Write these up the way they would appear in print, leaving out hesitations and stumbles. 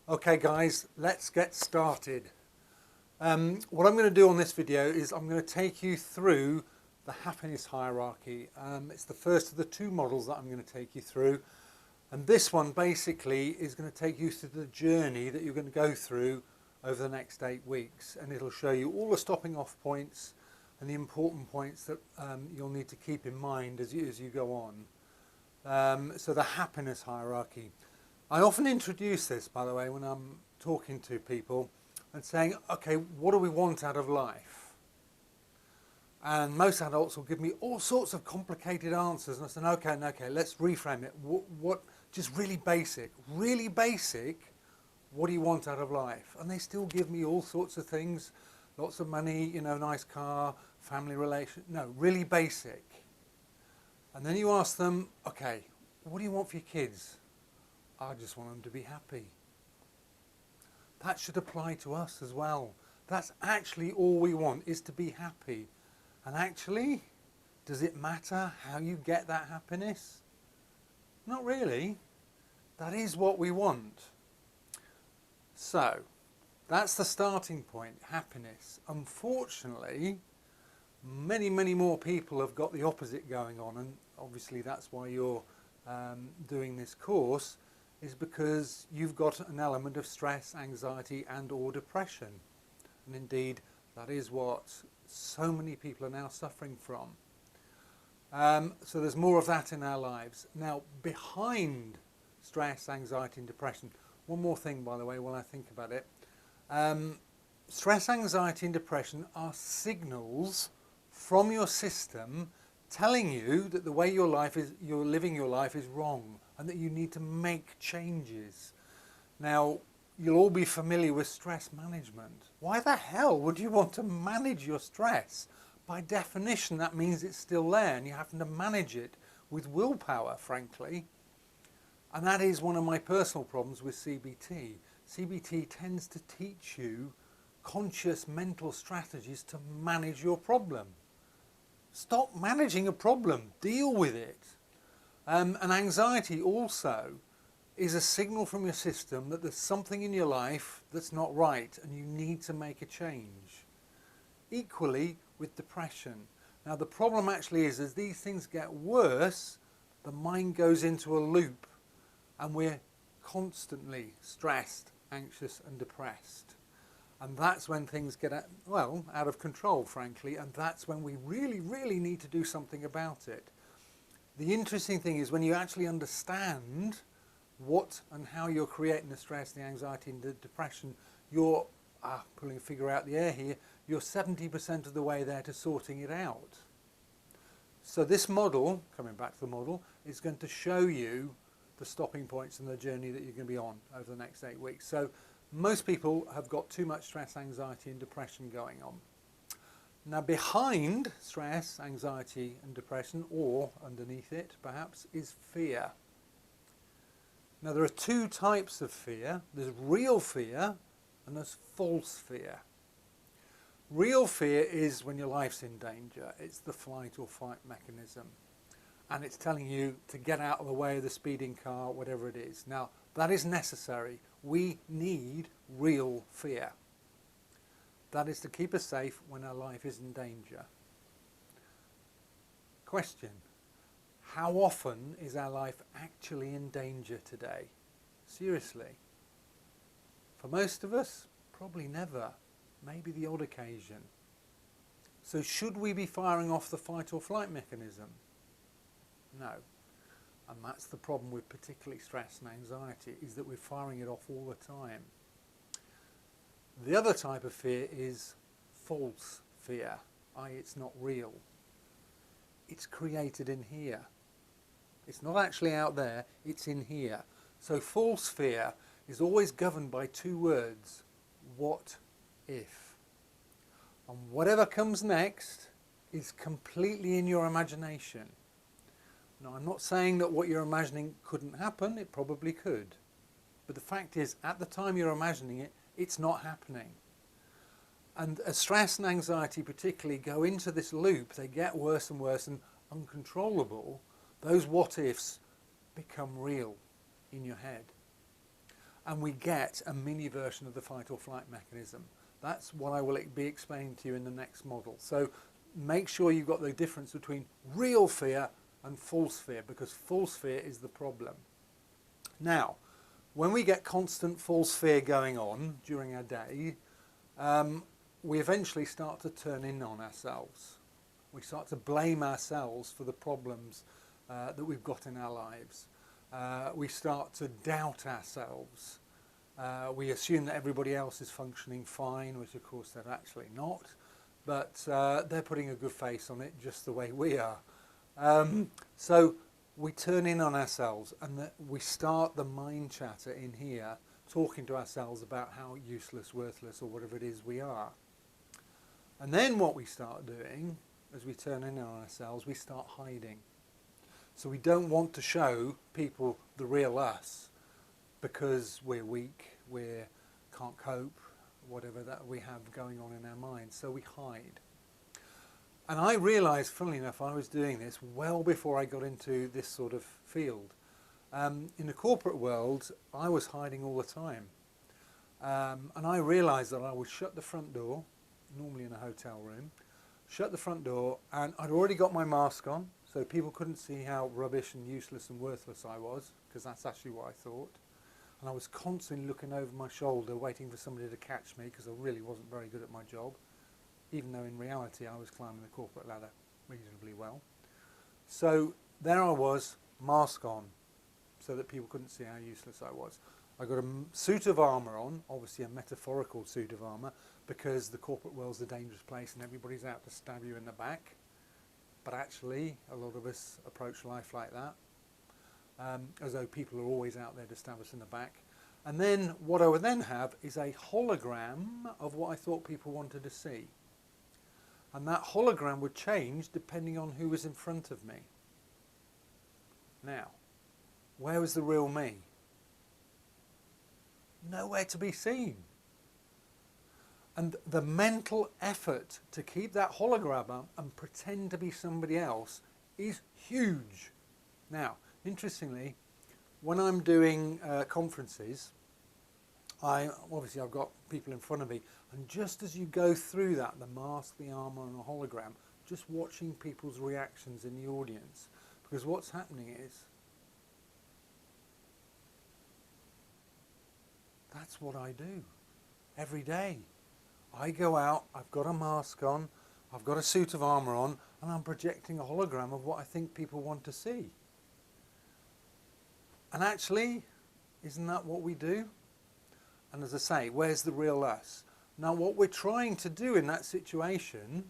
Okay guys, let's get started. What I'm going to do on this video is I'm going to take you through the happiness hierarchy. It's the first of the two models that I'm going to take you through, and this one basically is going to take you through the journey that you're going to go through over the next 8 weeks, and it'll show you all the stopping off points and the important points that you'll need to keep in mind as you go on. So the happiness hierarchy. I often introduce this, by the way, when I'm talking to people and saying, okay, what do we want out of life? And most adults will give me all sorts of complicated answers, and I said, okay, let's reframe it. What just really basic, what do you want out of life? And they still give me all sorts of things, lots of money, nice car, family relation. No, really basic. And then you ask them, okay, what do you want for your kids? I just want them to be happy. That should apply to us as well. That's actually all we want, is to be happy. And actually, does it matter how you get that happiness? Not really. That is what we want. So, that's the starting point, happiness. Unfortunately, many more people have got the opposite going on, and obviously that's why you're doing this course, is because you've got an element of stress, anxiety and or depression. And indeed, that is what so many people are now suffering from. So there's more of that in our lives. Now, behind stress, anxiety and depression, one more thing, by the way, while I think about it. Stress, anxiety and depression are signals from your system telling you that the way you're living your life is wrong, and that you need to make changes. Now, you'll all be familiar with stress management. Why the hell would you want to manage your stress? By definition, that means it's still there, and you have to manage it with willpower, frankly. And that is one of my personal problems with CBT. CBT tends to teach you conscious mental strategies to manage your problem. Stop managing a problem, deal with it. And anxiety also is a signal from your system that there's something in your life that's not right and you need to make a change. Equally with depression. Now the problem actually is, as these things get worse, the mind goes into a loop and we're constantly stressed, anxious and depressed. And that's when things get out of control, frankly, and that's when we really need to do something about it. The interesting thing is when you actually understand what and how you're creating the stress, the anxiety and the depression, you're, pulling a figure out the air here, you're 70% of the way there to sorting it out. So this model, coming back to the model, is going to show you the stopping points in the journey that you're going to be on over the next 8 weeks. So most people have got too much stress, anxiety and depression going on. Now behind stress, anxiety and depression, or underneath it perhaps, is fear. Now there are two types of fear. There's real fear and there's false fear. Real fear is when your life's in danger. It's the flight or fight mechanism. And it's telling you to get out of the way of the speeding car, whatever it is. Now that is necessary. We need real fear. That is to keep us safe when our life is in danger. Question: how often is our life actually in danger today? Seriously. For most of us, probably never. Maybe the odd occasion. So should we be firing off the fight or flight mechanism? No. And that's the problem with particularly stress and anxiety, is that we're firing it off all the time. The other type of fear is false fear, i.e. it's not real. It's created in here. It's not actually out there, it's in here. So false fear is always governed by two words: what if. And whatever comes next is completely in your imagination. Now, I'm not saying that what you're imagining couldn't happen, it probably could. But the fact is, at the time you're imagining it, it's not happening. And as stress and anxiety particularly go into this loop, they get worse and worse and uncontrollable, those what ifs become real in your head. and we get a mini version of the fight or flight mechanism. That's what I will be explaining to you in the next model. So make sure you've got the difference between real fear and false fear, because false fear is the problem. Now, when we get constant false fear going on during our day, we eventually start to turn in on ourselves. We start to blame ourselves for the problems that we've got in our lives. We start to doubt ourselves. We assume that everybody else is functioning fine, which of course they're actually not, but they're putting a good face on it just the way we are. So we turn in on ourselves, and we start the mind chatter in here, talking to ourselves about how useless, worthless, or whatever it is we are. And then what we start doing, as we turn in on ourselves, we start hiding. So we don't want to show people the real us because we're weak, we can't cope, whatever that we have going on in our minds. So we hide. And I realised, funnily enough, I was doing this well before I got into this sort of field. In the corporate world, I was hiding all the time. And I realised that I would shut the front door, normally in a hotel room, shut the front door, and I'd already got my mask on, so people couldn't see how rubbish and useless and worthless I was, because that's actually what I thought. And I was constantly looking over my shoulder, waiting for somebody to catch me, because I really wasn't very good at my job, even though in reality I was climbing the corporate ladder reasonably well. So there I was, mask on, so that people couldn't see how useless I was. I got a suit of armour on, obviously a metaphorical suit of armour, because the corporate world's a dangerous place and everybody's out to stab you in the back. But actually, a lot of us approach life like that, as though people are always out there to stab us in the back. And then what I would then have is a hologram of what I thought people wanted to see. And that hologram would change depending on who was in front of me. Now, where was the real me? Nowhere to be seen. And the mental effort to keep that hologram up and pretend to be somebody else is huge. Now, interestingly, when I'm doing conferences, obviously I've got people in front of me, and just as you go through that, the mask, the armour and the hologram, just watching people's reactions in the audience, because what's happening is, that's what I do every day. I go out, I've got a mask on, I've got a suit of armour on, and I'm projecting a hologram of what I think people want to see. And actually, isn't that what we do? And as I say, where's the real us? Now what we're trying to do in that situation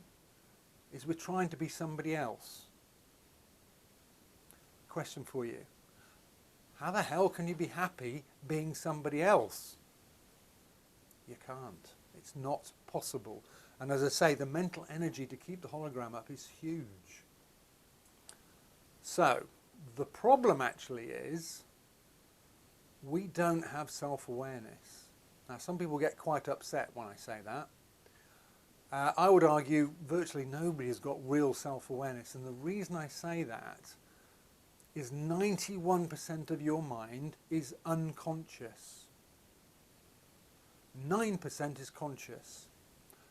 is we're trying to be somebody else. Question for you. How the hell can you be happy being somebody else? You can't. It's not possible. And as I say, the mental energy to keep the hologram up is huge. So, the problem actually is we don't have self-awareness. Now, some people get quite upset when I say that. I would argue virtually nobody has got real self-awareness. And the reason I say that is 91% of your mind is unconscious. 9% is conscious.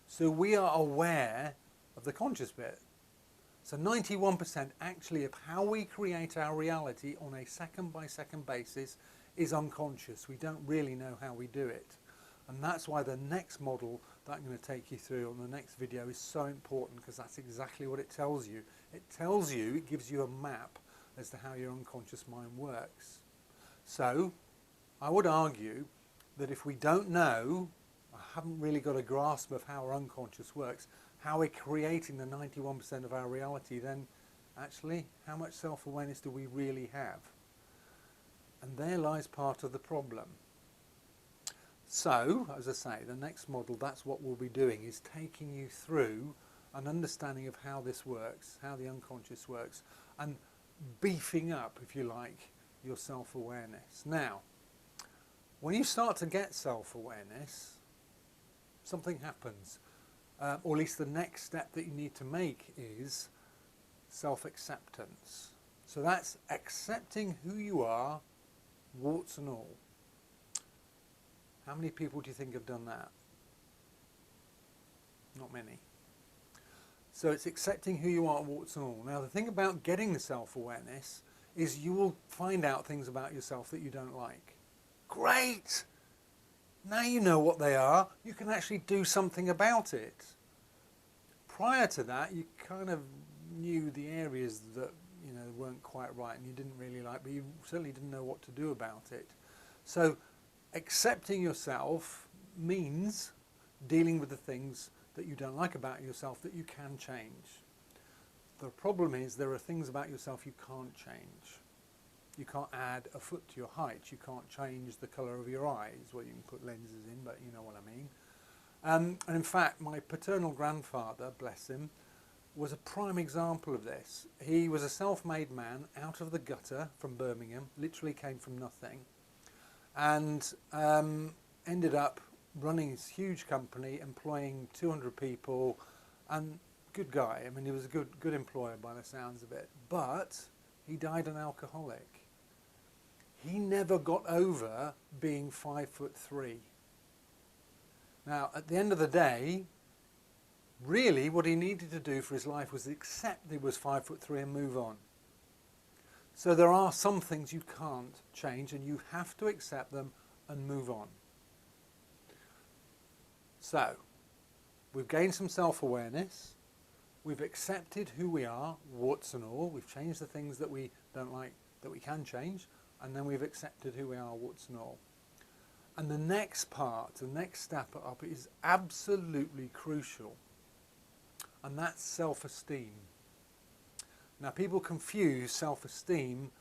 So we are aware of the conscious bit. So 91% actually of how we create our reality on a second-by-second basis is unconscious. We don't really know how we do it. And that's why the next model that I'm going to take you through on the next video is so important, because that's exactly what it tells you. It tells you, it gives you a map as to how your unconscious mind works. So I would argue that if we don't know, I haven't really got a grasp of how our unconscious works, how we're creating the 91% of our reality, then actually how much self-awareness do we really have? And there lies part of the problem. So, as I say, the next model, that's what we'll be doing, is taking you through an understanding of how this works, how the unconscious works, and beefing up, if you like, your self-awareness. Now, when you start to get self-awareness, something happens. Or at least the next step that you need to make is self-acceptance. So that's accepting who you are, warts and all. How many people do you think have done that? Not many. So it's accepting who you are, warts and all. Now the thing about getting the self-awareness is you will find out things about yourself that you don't like. Great! Now you know what they are, you can actually do something about it. Prior to that, you kind of knew the areas that weren't quite right and you didn't really like, but you certainly didn't know what to do about it. So accepting yourself means dealing with the things that you don't like about yourself that you can change. The problem is there are things about yourself you can't change. You can't add a foot to your height. You can't change the colour of your eyes. Well, you can put lenses in, but you know what I mean. And in fact, my paternal grandfather, bless him, was a prime example of this. He was a self-made man out of the gutter from Birmingham, literally came from nothing, and ended up running this huge company, employing 200 people, and good guy. I mean, he was a good employer by the sounds of it. But he died an alcoholic. He never got over being 5'3". Now, at the end of the day, really what he needed to do for his life was accept he was 5'3" and move on. So there are some things you can't change and you have to accept them and move on. So, we've gained some self-awareness, we've accepted who we are, warts and all, we've changed the things that we don't like that we can change, and then we've accepted who we are, warts and all. And the next part, the next step up is absolutely crucial, and that's self-esteem. Now people confuse self-esteem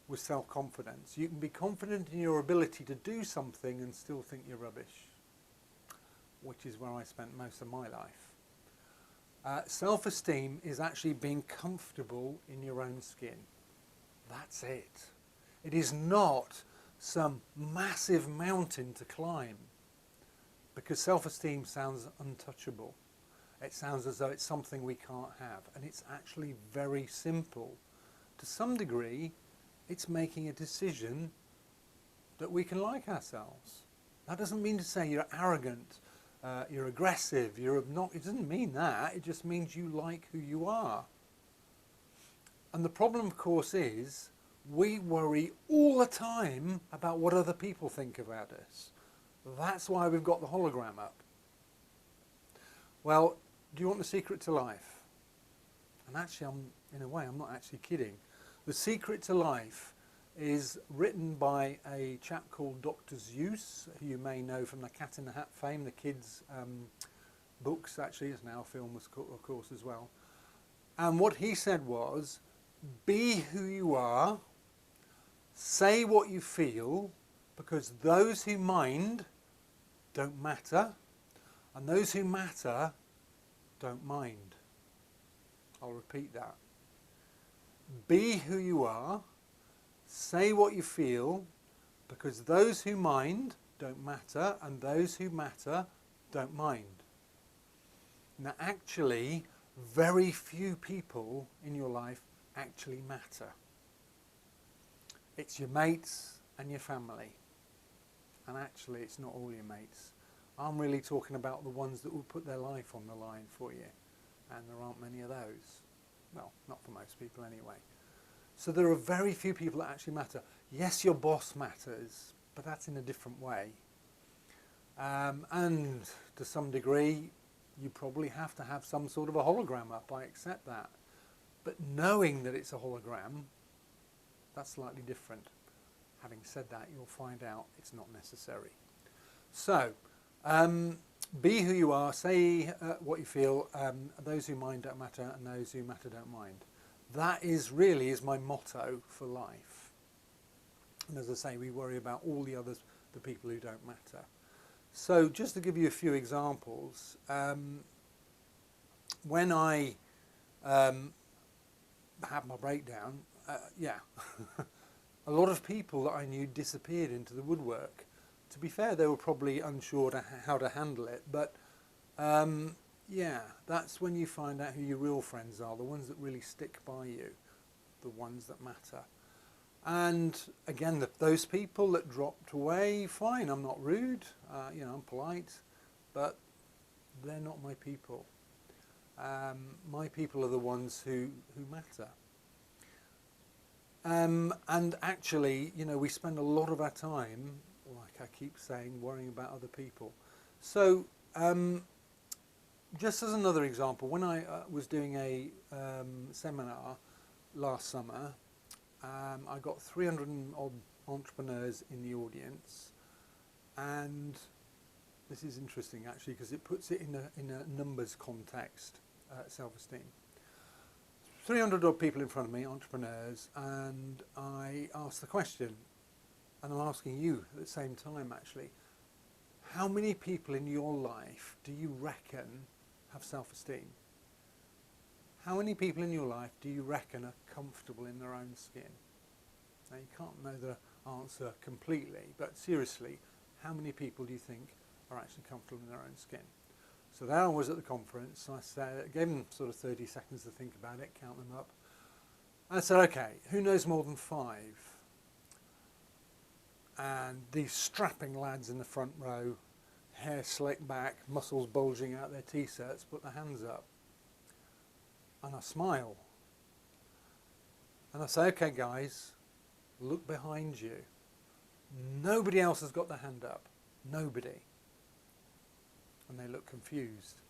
with self-confidence. You can be confident in your ability to do something and still think you're rubbish, which is where I spent most of my life. Self-esteem is actually being comfortable in your own skin. That's it. It is not some massive mountain to climb, because self-esteem sounds untouchable. It sounds as though it's something we can't have, and it's actually very simple. To some degree, it's making a decision that we can like ourselves. That doesn't mean to say you're arrogant, you're aggressive, you're obnoxious. It doesn't mean that. It just means you like who you are. And the problem, of course, is we worry all the time about what other people think about us. That's why we've got the hologram up. Well, do you want the secret to life? And actually, in a way, I'm not actually kidding. The Secret to Life is written by a chap called Dr. Seuss, who you may know from the Cat in the Hat fame, the kids' books. Actually, it's now a film, of course, as well. And what he said was, be who you are, say what you feel, because those who mind don't matter, and those who matter don't mind. I'll repeat that. Be who you are, say what you feel, because those who mind don't matter, and those who matter don't mind. Now actually, very few people in your life actually matter. It's your mates and your family. And actually, it's not all your mates. I'm really talking about the ones that will put their life on the line for you. And there aren't many of those. Well, not for most people anyway. So there are very few people that actually matter. Yes, your boss matters, but that's in a different way. And to some degree, you probably have to have some sort of a hologram up. I accept that. But knowing that it's a hologram, that's slightly different. Having said that, you'll find out it's not necessary. So, be who you are, say what you feel, those who mind don't matter, and those who matter don't mind. That is my motto for life. And as I say, we worry about all the others, the people who don't matter. So just to give you a few examples, when I had my breakdown, a lot of people that I knew disappeared into the woodwork. To be fair, they were probably unsure how to handle it, but that's when you find out who your real friends are, the ones that really stick by you, the ones that matter. And again, those people that dropped away, fine, I'm not rude, I'm polite, but they're not my people. My people are the ones who matter. And actually, we spend a lot of our time, like I keep saying, worrying about other people. So, just as another example, when I was doing a seminar last summer, I got 300 and odd entrepreneurs in the audience, and this is interesting actually because it puts it in a numbers context, self-esteem. 300 odd people in front of me, entrepreneurs, and I asked the question, and I'm asking you at the same time actually, how many people in your life do you reckon have self-esteem? How many people in your life do you reckon are comfortable in their own skin? Now you can't know the answer completely, but seriously, how many people do you think are actually comfortable in their own skin? So there I was at the conference, I gave them sort of 30 seconds to think about it, count them up. I said, okay, who knows more than 5? And these strapping lads in the front row, hair slicked back, muscles bulging out their t-shirts, put their hands up. And I smile. And I say, okay guys, look behind you. Nobody else has got their hand up. Nobody. And they look confused.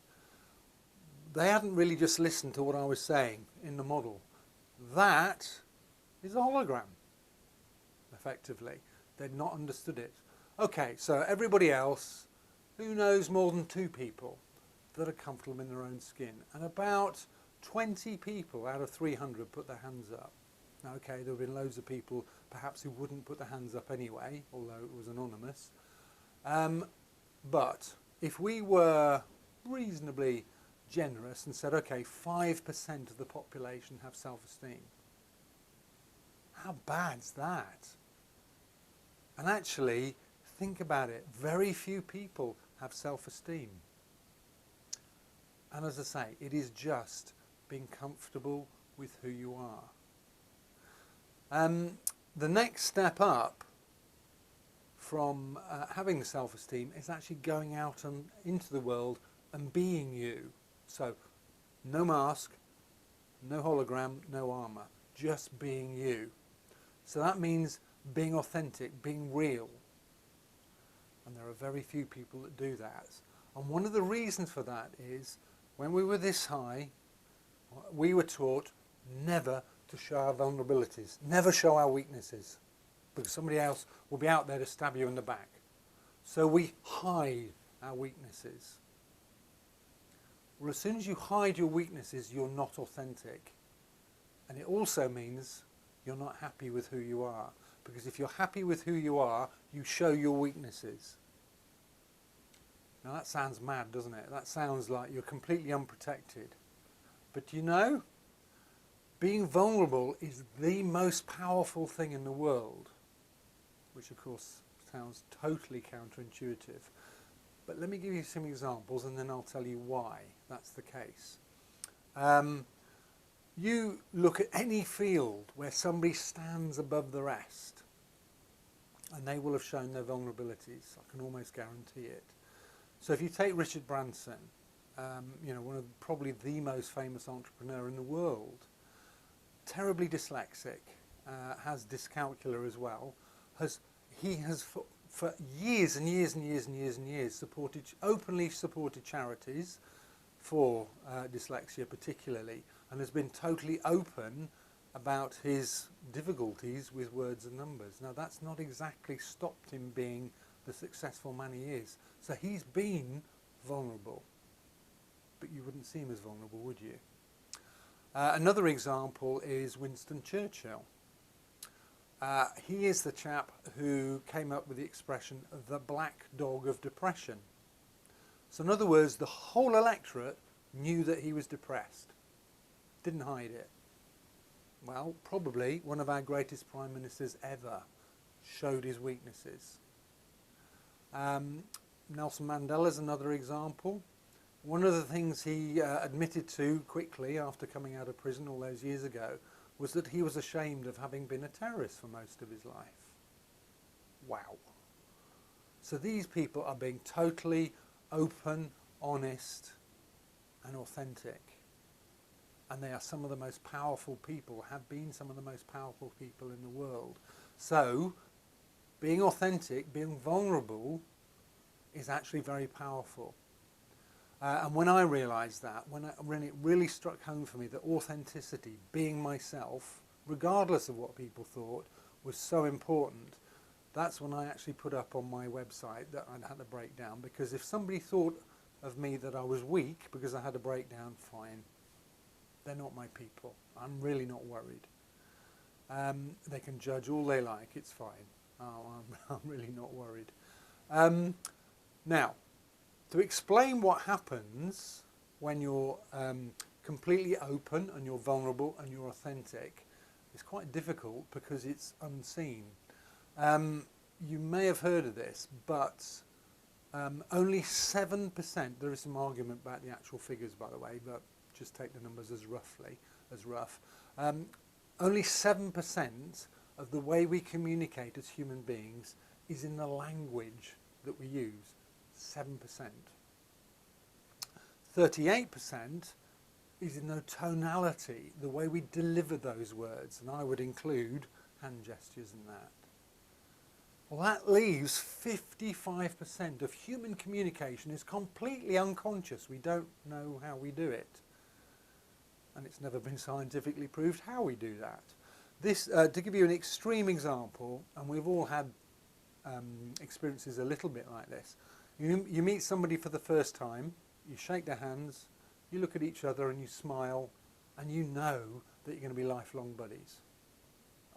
They hadn't really just listened to what I was saying in the model. That is a hologram, effectively. They'd not understood it. Okay, so everybody else, who knows more than 2 people that are comfortable in their own skin? And about 20 people out of 300 put their hands up. Now, okay, there have been loads of people perhaps who wouldn't put their hands up anyway, although it was anonymous. But if we were reasonably generous and said, okay, 5% of the population have self-esteem, how bad's that? And actually, think about it, very few people have self-esteem. And as I say, it is just being comfortable with who you are. The next step up from having self-esteem is actually going out and into the world and being you. So, no mask, no hologram, no armour, just being you. So that means being authentic, being real. And there are very few people that do that. And one of the reasons for that is when we were this high, we were taught never to show our vulnerabilities, never show our weaknesses, because somebody else will be out there to stab you in the back. So we hide our weaknesses. Well, as soon as you hide your weaknesses, you're not authentic. And it also means you're not happy with who you are. Because if you're happy with who you are, you show your weaknesses. Now that sounds mad, doesn't it? That sounds like you're completely unprotected. But you know, being vulnerable is the most powerful thing in the world. Which of course sounds totally counterintuitive. But let me give you some examples and then I'll tell you why that's the case. You look at any field where somebody stands above the rest and they will have shown their vulnerabilities. I can almost guarantee it. So if you take Richard Branson, one of probably the most famous entrepreneur in the world, terribly dyslexic, has dyscalculia as well, he has for years and years and years and years and years openly supported charities for dyslexia particularly, and has been totally open about his difficulties with words and numbers. Now that's not exactly stopped him being the successful man he is. So he's been vulnerable, but you wouldn't see him as vulnerable, would you? Another example is Winston Churchill. He is the chap who came up with the expression, the black dog of depression. So in other words, the whole electorate knew that he was depressed. Didn't hide it. Well, probably one of our greatest prime ministers ever showed his weaknesses. Nelson Mandela is another example. One of the things he admitted to quickly after coming out of prison all those years ago was that he was ashamed of having been a terrorist for most of his life. Wow. So these people are being totally open, honest, and authentic. And they are some of the most powerful people, have been some of the most powerful people in the world. So, being authentic, being vulnerable, is actually very powerful. And when I realised that, when it really struck home for me that authenticity, being myself, regardless of what people thought, was so important, that's when I actually put up on my website that I'd had a breakdown. Because if somebody thought of me that I was weak because I had a breakdown, fine. They're not my people. I'm really not worried. They can judge all they like, it's fine. I'm really not worried. Now, to explain what happens when you're completely open and you're vulnerable and you're authentic is quite difficult because it's unseen. You may have heard of this, but only 7%, there is some argument about the actual figures, by the way, but just take the numbers as rough. Only 7% of the way we communicate as human beings is in the language that we use. 7%. 38% is in the tonality, the way we deliver those words, and I would include hand gestures in that. Well, that leaves 55% of human communication is completely unconscious. We don't know how we do it. And it's never been scientifically proved how we do that. This, to give you an extreme example, and we've all had experiences a little bit like this. You meet somebody for the first time, you shake their hands, you look at each other and you smile, and you know that you're going to be lifelong buddies.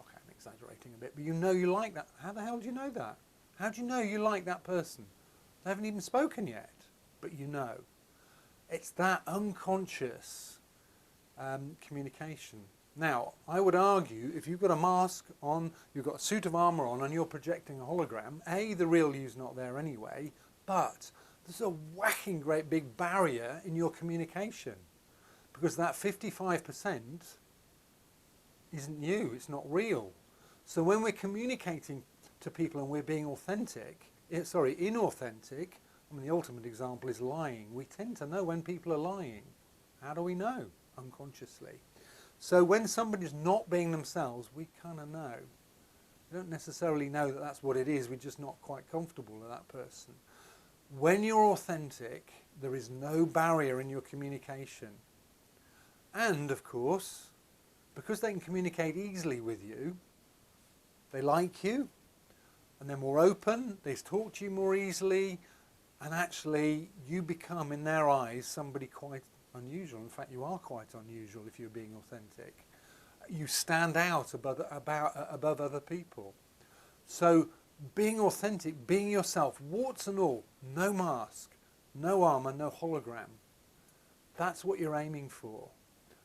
Okay, I'm exaggerating a bit, but you know you like that. How the hell do you know that? How do you know you like that person? They haven't even spoken yet, but you know. It's that unconscious communication. Now, I would argue if you've got a mask on, you've got a suit of armour on, and you're projecting a hologram, A, the real you's not there anyway, but there's a whacking great big barrier in your communication because that 55% isn't you, it's not real. So when we're communicating to people and we're being inauthentic, I mean the ultimate example is lying. We tend to know when people are lying. How do we know? Unconsciously. So when somebody's not being themselves, we kind of know. We don't necessarily know that that's what it is, we're just not quite comfortable with that person. When you're authentic, there is no barrier in your communication. And, of course, because they can communicate easily with you, they like you, and they're more open, they talk to you more easily, and actually you become, in their eyes, somebody quite unusual. In fact, you are quite unusual if you're being authentic. You stand out above other people. So being authentic, being yourself, warts and all, no mask, no armour, no hologram. That's what you're aiming for.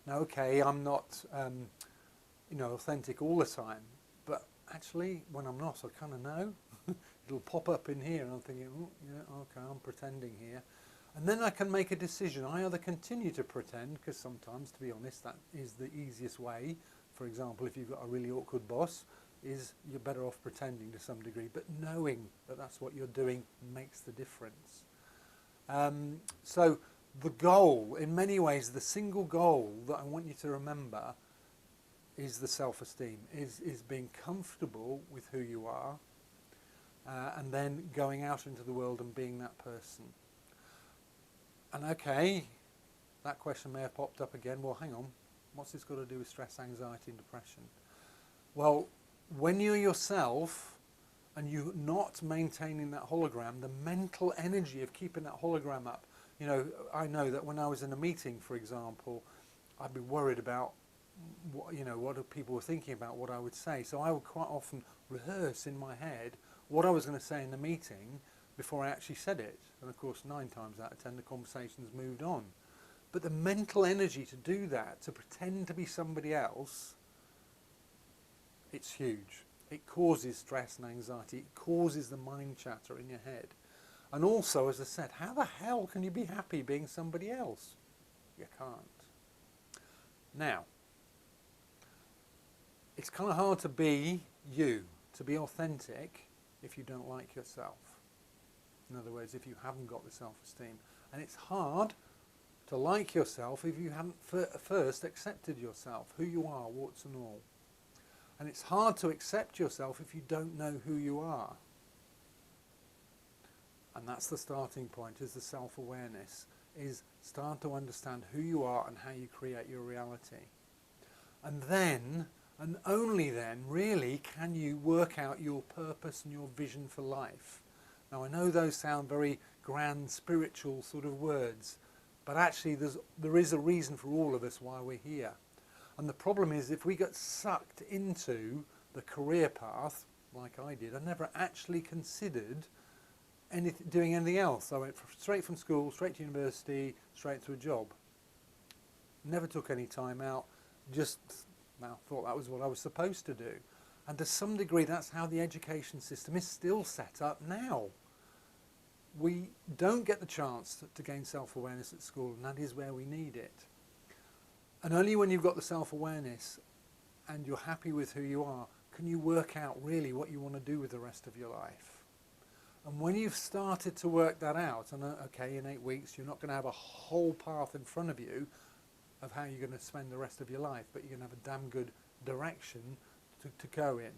Now, okay, I'm not, authentic all the time, but actually, when I'm not, I kind of know. It'll pop up in here, and I'm thinking, oh, yeah, okay, I'm pretending here. And then I can make a decision. I either continue to pretend, because sometimes, to be honest, that is the easiest way. For example, if you've got a really awkward boss, you're better off pretending to some degree, but knowing that that's what you're doing makes the difference. So the goal, in many ways, the single goal that I want you to remember is the self-esteem, is being comfortable with who you are, and then going out into the world and being that person. And okay, that question may have popped up again. Well, hang on, what's this got to do with stress, anxiety and depression? Well, when you're yourself and you're not maintaining that hologram, the mental energy of keeping that hologram up, I know that when I was in a meeting, for example, I'd be worried about what people were thinking about what I would say. So I would quite often rehearse in my head what I was going to say in the meeting before I actually said it. And of course, 9 times out of 10, the conversation's moved on. But the mental energy to do that, to pretend to be somebody else, it's huge. It causes stress and anxiety. It causes the mind chatter in your head. And also, as I said, how the hell can you be happy being somebody else? You can't. Now, it's kind of hard to be you, to be authentic, if you don't like yourself. In other words, if you haven't got the self-esteem. And it's hard to like yourself if you haven't first accepted yourself, who you are, warts and all. And it's hard to accept yourself if you don't know who you are. And that's the starting point, is the self-awareness, is start to understand who you are and how you create your reality. And then, and only then, really, can you work out your purpose and your vision for life. Now, I know those sound very grand, spiritual sort of words, but actually there is a reason for all of us why we're here. And the problem is, if we get sucked into the career path, like I did, I never actually considered doing anything else. I went straight from school, straight to university, straight to a job. Never took any time out, just thought that was what I was supposed to do. And to some degree, that's how the education system is still set up now. We don't get the chance to gain self-awareness at school, and that is where we need it. And only when you've got the self-awareness and you're happy with who you are, can you work out really what you want to do with the rest of your life. And when you've started to work that out, and okay, in 8 weeks you're not going to have a whole path in front of you of how you're going to spend the rest of your life, but you're going to have a damn good direction to go in.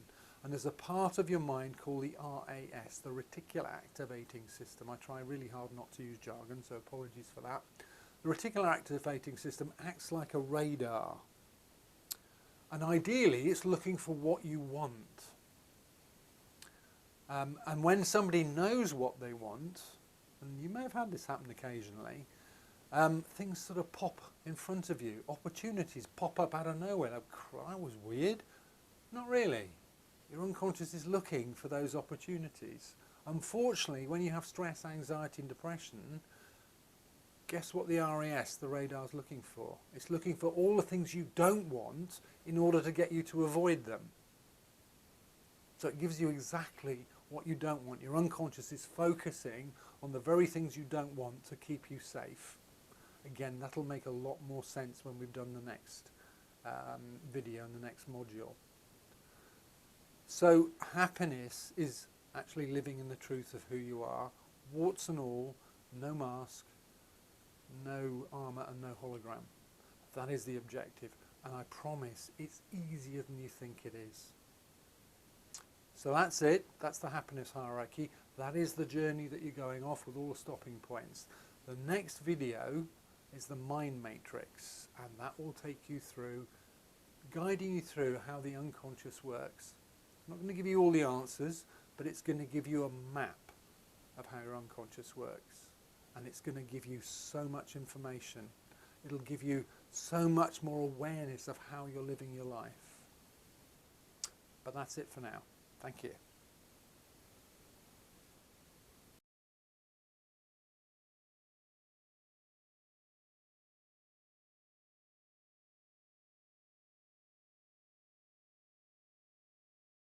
And there's a part of your mind called the RAS, the reticular activating system. I try really hard not to use jargon, so apologies for that. The reticular activating system acts like a radar. And ideally, it's looking for what you want. And when somebody knows what they want, and you may have had this happen occasionally, things sort of pop in front of you. Opportunities pop up out of nowhere. Like, that was weird. Not really. Your unconscious is looking for those opportunities. Unfortunately, when you have stress, anxiety and depression, guess what the RAS, the radar, is looking for? It's looking for all the things you don't want in order to get you to avoid them. So it gives you exactly what you don't want. Your unconscious is focusing on the very things you don't want to keep you safe. Again, that'll make a lot more sense when we've done the next video and the next module. So happiness is actually living in the truth of who you are, warts and all, no mask, no armour and no hologram. That is the objective, and I promise it's easier than you think it is. So that's it, that's the happiness hierarchy. That is the journey that you're going off with all the stopping points. The next video is the mind matrix, and that will take you through, guiding you through how the unconscious works. I'm not going to give you all the answers, but it's going to give you a map of how your unconscious works. And it's going to give you so much information. It'll give you so much more awareness of how you're living your life. But that's it for now. Thank you.